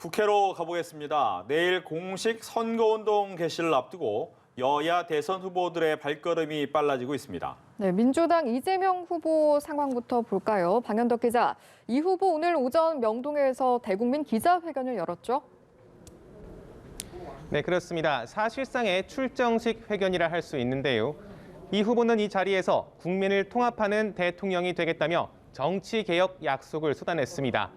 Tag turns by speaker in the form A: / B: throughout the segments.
A: 국회로 가보겠습니다. 내일 공식 선거운동 개시를 앞두고 여야 대선 후보들의 발걸음이 빨라지고 있습니다.
B: 네, 민주당 이재명 후보 상황부터 볼까요? 방현덕 기자, 이 후보 오늘 오전 명동에서 대국민 기자회견을 열었죠?
C: 네, 그렇습니다. 사실상의 출정식 회견이라 할 수 있는데요. 이 후보는 이 자리에서 국민을 통합하는 대통령이 되겠다며 정치개혁 약속을 쏟아냈습니다.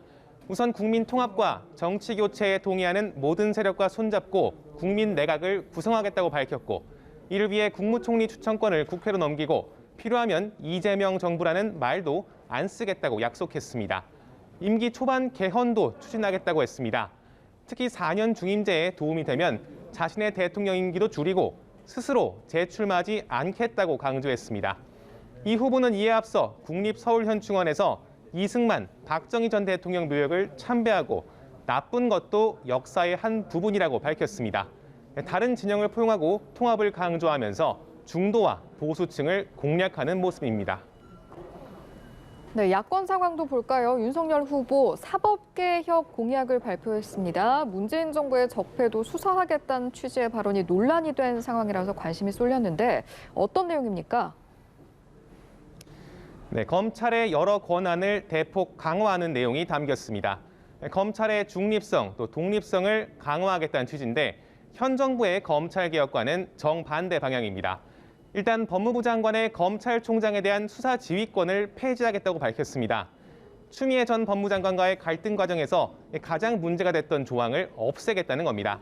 C: 우선 국민 통합과 정치 교체에 동의하는 모든 세력과 손잡고 국민 내각을 구성하겠다고 밝혔고, 이를 위해 국무총리 추천권을 국회로 넘기고 필요하면 이재명 정부라는 말도 안 쓰겠다고 약속했습니다. 임기 초반 개헌도 추진하겠다고 했습니다. 특히 4년 중임제에 도움이 되면 자신의 대통령 임기도 줄이고 스스로 재출마하지 않겠다고 강조했습니다. 이 후보는 이에 앞서 국립서울현충원에서 이승만, 박정희 전 대통령 묘역을 참배하고 나쁜 것도 역사의 한 부분이라고 밝혔습니다. 다른 진영을 포용하고 통합을 강조하면서 중도와 보수층을 공략하는 모습입니다.
B: 네, 야권 상황도 볼까요? 윤석열 후보 사법개혁 공약을 발표했습니다. 문재인 정부의 적폐도 수사하겠다는 취지의 발언이 논란이 된 상황이라서 관심이 쏠렸는데 어떤 내용입니까?
C: 네, 검찰의 여러 권한을 대폭 강화하는 내용이 담겼습니다. 검찰의 중립성 또 독립성을 강화하겠다는 취지인데 현 정부의 검찰개혁과는 정반대 방향입니다. 일단 법무부 장관의 검찰총장에 대한 수사 지휘권을 폐지하겠다고 밝혔습니다. 추미애 전 법무장관과의 갈등 과정에서 가장 문제가 됐던 조항을 없애겠다는 겁니다.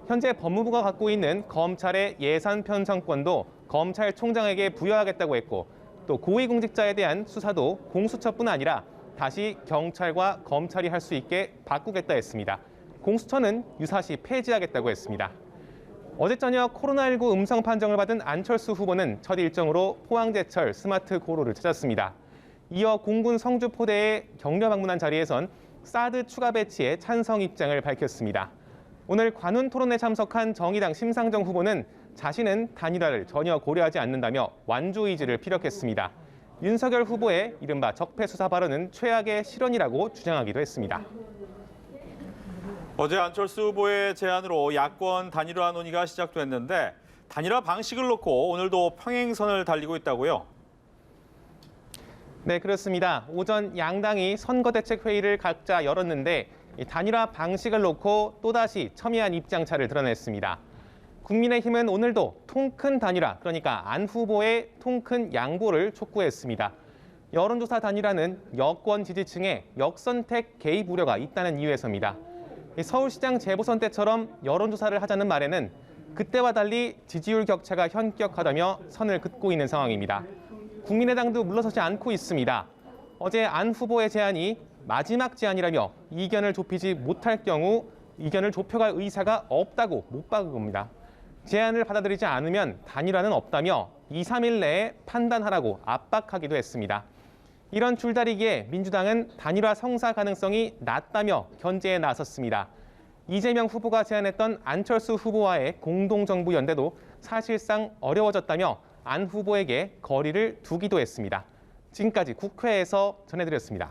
C: 현재 법무부가 갖고 있는 검찰의 예산 편성권도 검찰총장에게 부여하겠다고 했고, 또 고위공직자에 대한 수사도 공수처뿐 아니라 다시 경찰과 검찰이 할 수 있게 바꾸겠다 했습니다. 공수처는 유사시 폐지하겠다고 했습니다. 어제 저녁 코로나19 음성 판정을 받은 안철수 후보는 첫 일정으로 포항제철 스마트 고로를 찾았습니다. 이어 공군 성주포대에 격려 방문한 자리에선 사드 추가 배치에 찬성 입장을 밝혔습니다. 오늘 관훈 토론에 참석한 정의당 심상정 후보는 자신은 단일화를 전혀 고려하지 않는다며 완주 의지를 피력했습니다. 윤석열 후보의 이른바 적폐 수사 발언은 최악의 실언이라고 주장하기도 했습니다.
A: 어제 안철수 후보의 제안으로 야권 단일화 논의가 시작됐는데 단일화 방식을 놓고 오늘도 평행선을 달리고 있다고요?
C: 네, 그렇습니다. 오전 양당이 선거대책회의를 각자 열었는데 단일화 방식을 놓고 또다시 첨예한 입장차를 드러냈습니다. 국민의힘은 오늘도 통큰 단일화, 그러니까 안 후보의 통큰 양보를 촉구했습니다. 여론조사 단일화는 여권 지지층의 역선택 개입 우려가 있다는 이유에서입니다. 서울시장 재보선 때처럼 여론조사를 하자는 말에는 그때와 달리 지지율 격차가 현격하다며 선을 긋고 있는 상황입니다. 국민의당도 물러서지 않고 있습니다. 어제 안 후보의 제안이 마지막 제안이라며 이견을 좁히지 못할 경우 이견을 좁혀갈 의사가 없다고 못 박은 겁니다. 제안을 받아들이지 않으면 단일화는 없다며 2, 3일 내에 판단하라고 압박하기도 했습니다. 이런 줄다리기에 민주당은 단일화 성사 가능성이 낮다며 견제에 나섰습니다. 이재명 후보가 제안했던 안철수 후보와의 공동정부 연대도 사실상 어려워졌다며 안 후보에게 거리를 두기도 했습니다. 지금까지 국회에서 전해드렸습니다.